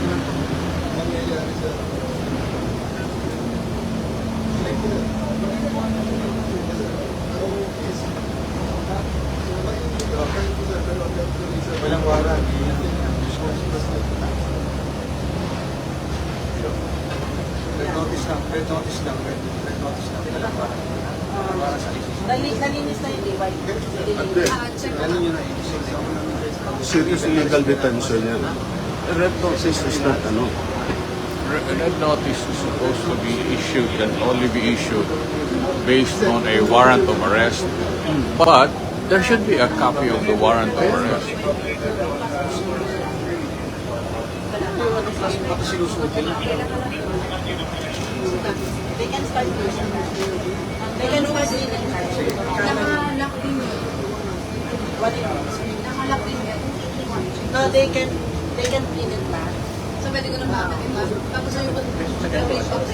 nangyayari sa walang warang. Red notice lang. Walang warang. Para sa Nalinis na yung device. ano yun na Serious illegal detention yan. Red notice is not ano. Red notice is supposed to be issued, can only be issued based on a warrant of arrest. But there should be a copy of the warrant of arrest. They can start using that. They can start using that. Nakalock din yun. What it is. Nakalock din yun. No, they can pin it back. So, pwede ko na bakit iba. Tapos yung